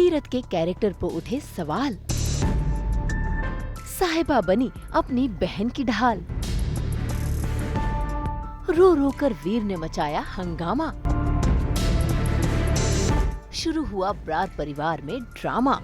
कीरत के कैरेक्टर पर उठे सवाल। साहिबा बनी अपनी बहन की ढाल। रो रो कर वीर ने मचाया हंगामा। शुरू हुआ ब्रार परिवार में ड्रामा।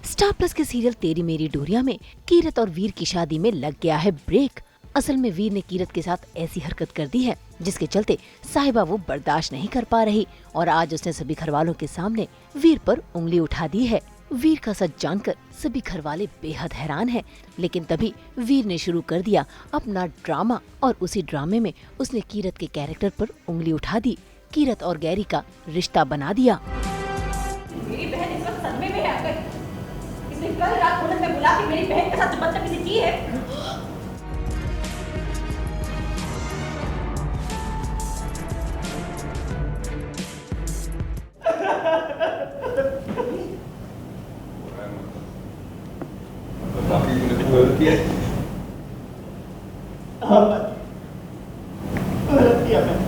स्टार प्लस के सीरियल तेरी मेरी डोरिया में कीरत और वीर की शादी में लग गया है ब्रेक। असल में वीर ने कीरत के साथ ऐसी हरकत कर दी है जिसके चलते साहिबा वो बर्दाश्त नहीं कर पा रही और आज उसने सभी घरवालों के सामने वीर पर उंगली उठा दी है। वीर का सच जानकर सभी घरवाले बेहद हैरान हैं, लेकिन तभी वीर ने शुरू कर दिया अपना ड्रामा और उसी ड्रामे में उसने कीरत के कैरेक्टर पर उंगली उठा दी। कीरत और गैरी का रिश्ता बना दिया। मेरी बहन इस वक्त सदमे में है। अगर इसने कल रात होटल में बुला के मेरी बहन के साथ बदतमीजी की है। गलत किया मैंने।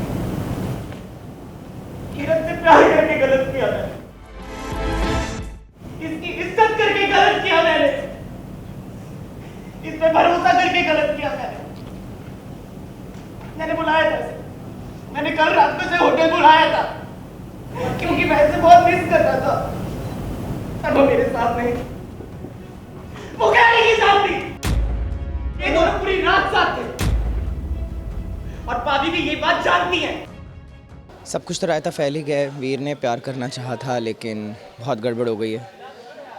कीरत से प्यार करके गलत किया मैंने। इसकी इज्जत करके गलत किया मैंने। इस पे भरोसा करके गलत किया मैंने बुलाया था इसे। मैंने कल रात को इसे होटल बुलाया था क्योंकि मैं इसे बहुत मिस कर रहा था। अब वो मेरे साथ नहीं, वो गैरी के साथ थी। ये दोनों पूरी रात साथ थे और भाभी भी ये बात जानती है। सब कुछ तो रायता फैल ही गया है। वीर ने प्यार करना चाहा था लेकिन बहुत गड़बड़ हो गई है।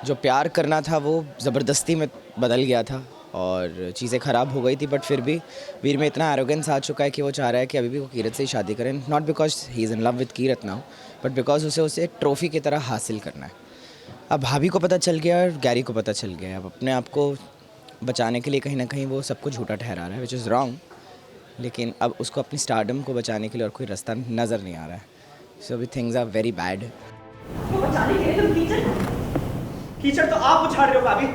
जो प्यार करना था वो ज़बरदस्ती में बदल गया था और चीज़ें ख़राब हो गई थी। बट फिर भी वीर में इतना एरोगेंस आ चुका है कि वो चाह रहा है कि अभी भी वो कीरत से ही शादी करें। Not because he is in love with Kirat now, but because उसे एक ट्रॉफ़ी की तरह हासिल करना है। अब भाभी को पता चल गया और गैरी को पता चल गया। अब अपने आप को बचाने के लिए कहीं ना कहीं वो सबको झूठा ठहरा रहा है, विच इज़ रॉन्ग। लेकिन अब उसको अपनी स्टारडम को बचाने के लिए और कोई रास्ता नज़र नहीं आ रहा है। सो अभी थिंग्स आर वेरी बैड। वो बचाने के लिए तुम कीचड़ तो आप उछाल रहे हो भाभी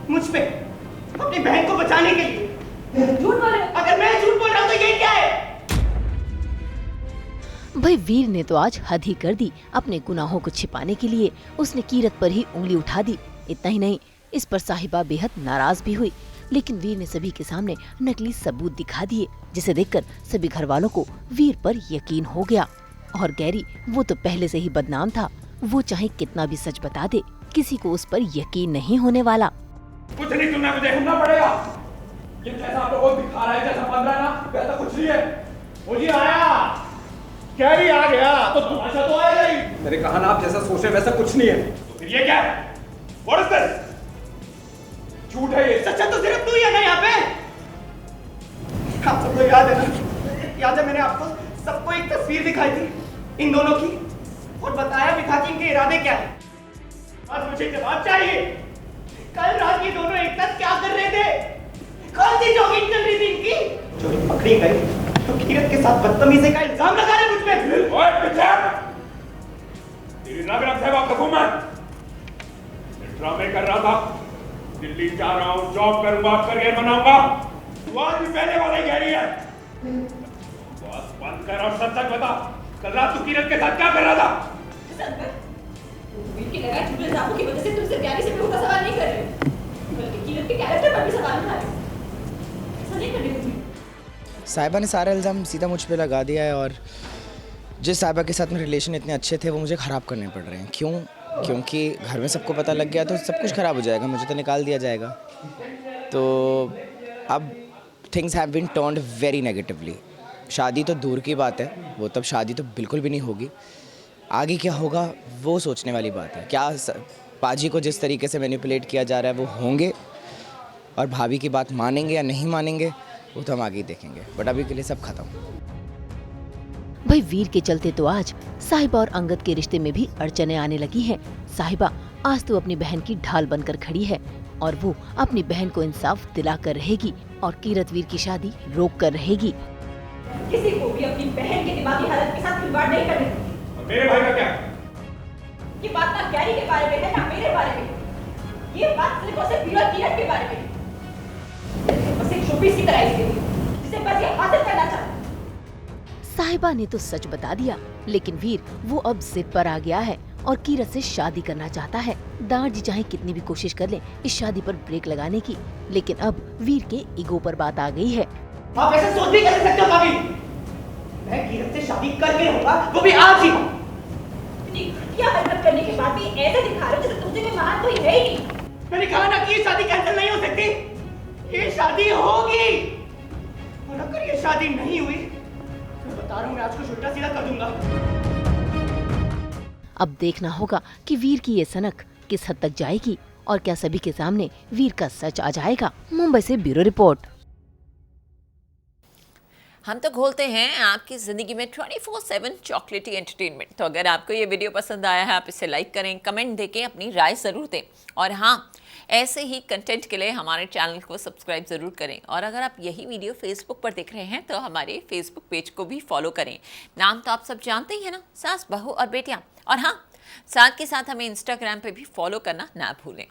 मुझ पे, अपनी बहन को बचाने के लिए। झूठ बोल रहे हो। अगर मैं झूठ बोल रहा हूँ तो ये क्या है? भाई वीर ने तो आज हद ही कर दी। अपने गुनाहों को छिपाने के लिए उसने कीरत पर ही उंगली उठा दी। इतना ही नहीं, इस पर साहिबा बेहद नाराज भी हुई, लेकिन वीर ने सभी के सामने नकली सबूत दिखा दिए, जिसे देखकर सभी घर वालों को वीर पर यकीन हो गया। और गैरी वो तो पहले से ही बदनाम था, वो चाहे कितना भी सच बता दे, किसी को उस पर यकीन नहीं होने वाला। कुछ नहीं सुनना, मुझे सुनना पड़ेगा। ये जैसा आप लोगों को दिखा रहा है, जैसा बन रहा है ना, वैसा कुछ नहीं है। मुझे आया कैरी आ गया तो अच्छा तो आएगा ही। मैंने कहा ना, आप जैसा सोच रहे वैसा कुछ नहीं है। तो फिर ये क्या है? What is this? झूठ है ये। सच्चा तो सिर्फ तू ही है ना यहाँ पे। आप सबको याद है ना? याद है मैंने आपको सबको एक तस्वीर दिखाई थी इन दोनों की और बताया भी था कि इनके इरादे क्या है। आज मुझे जवाब चाहिए। कल रात ये दोनों एक साथ क्या कर रहे थे? कौन सी जॉगिंग चल रही थी इनकी? जो पकड़ी गई तो कीरत के साथ बदतमीजी का इल्जाम लगा रहे मुझ पे। ओए पीछे! तेरी रग रग से वाकिफ हूं मैं। ड्रामे कर रहा था, दिल्ली जा रहा हूं, जॉब करूंगा, करियर बनाऊंगा। तू आज भी पहले वाला ही गैरी है। बस बंद कर और सच सच बता, कल रात तू कीरत के साथ क्या कर रहा था? वीर की लगाए झूठे इल्जामों की वजह से तुमसे गैरी से भी उल्टा सवाल नहीं कर रहे, बल्कि कीरत के कैरेक्टर पर भी सवाल उठा रहे। ऐसा नहीं करने दूंगी। साहिबा ने सारा इल्ज़ाम सीधा मुझ पे लगा दिया है और जिस साहिबा के साथ में रिलेशन इतने अच्छे थे वो मुझे ख़राब करने पड़ रहे हैं। क्यों? क्योंकि घर में सबको पता लग गया तो सब कुछ ख़राब हो जाएगा, मुझे तो निकाल दिया जाएगा। तो अब things have been turned very negatively. शादी तो दूर की बात है, वो तब शादी तो बिल्कुल भी नहीं होगी। आगे क्या होगा वो सोचने वाली बात है। क्या पाजी को जिस तरीके से मैनिपुलेट किया जा रहा है वो होंगे और भाभी की बात मानेंगे या नहीं मानेंगे वो तो हम आगे ही देखेंगे, बट अभी के लिए सब खत्म। भाई वीर के चलते तो आज साहिबा और अंगद के रिश्ते में भी अड़चने आने लगी हैं। साहिबा आज तो अपनी बहन की ढाल बनकर खड़ी है और वो अपनी बहन को इंसाफ दिला कर रहेगी और कीरत वीर की शादी रोक कर रहेगी। किसी को भी अपनी बहन के दिमागी हालत के साथ खिलवाड़ नहीं करने दूंगी। मेरे भाई का क्या? ये बात ना गैरी के बारे में है ना मेरे बारे में। ये बात सिर्फ और सिर्फ वीर और कीरत के बारे में है। बस एक शोपीस की तरह इसके लिए, जिसे बस ये हासिल करना चाहता। साहिबा ने तो सच बता दिया, लेकिन वीर वो अब जिद पर आ गया है और कीरत से शादी करना चाहता है। दार जी चाहे कितनी भी कोशिश कर ले इस शादी पर ब्रेक लगाने की, लेकिन अब वीर के ईगो पर बात आ गई है। आप ऐसे सोच भी कैसे सकते हो भाभी? मैं कीरत से शादी करके रहूंगा, वो भी आज ही। इतनी घटिया हरकत करने के बाद भी ऐसे दिखा रहे हो जैसे तुमसे कोई महान कोई है ही नहीं। मैंने कहा ना कि ये शादी कैंसिल नहीं हो सकती, ये शादी होगी। और अगर ये शादी नहीं हुई, मैं बता रहा हूँ मैं आज कुछ उल्टा सीधा कर दूंगा। अब देखना होगा कि वीर की ये सनक किस हद तक जाएगी और क्या सभी के सामने वीर का सच आ जाएगा। मुंबई से ब्यूरो रिपोर्ट। हम तो खोलते हैं आपकी ज़िंदगी में 24/7 चॉकलेटी एंटरटेनमेंट। तो अगर आपको ये वीडियो पसंद आया है, आप इसे लाइक करें, कमेंट देके अपनी राय ज़रूर दें। और हाँ, ऐसे ही कंटेंट के लिए हमारे चैनल को सब्सक्राइब ज़रूर करें। और अगर आप यही वीडियो फेसबुक पर देख रहे हैं तो हमारे फेसबुक पेज को भी फॉलो करें। नाम तो आप सब जानते ही हैं ना, सास, बहू और बेटियाँ। और हाँ, साथ के साथ हमें इंस्टाग्राम पे भी फॉलो करना ना भूलें।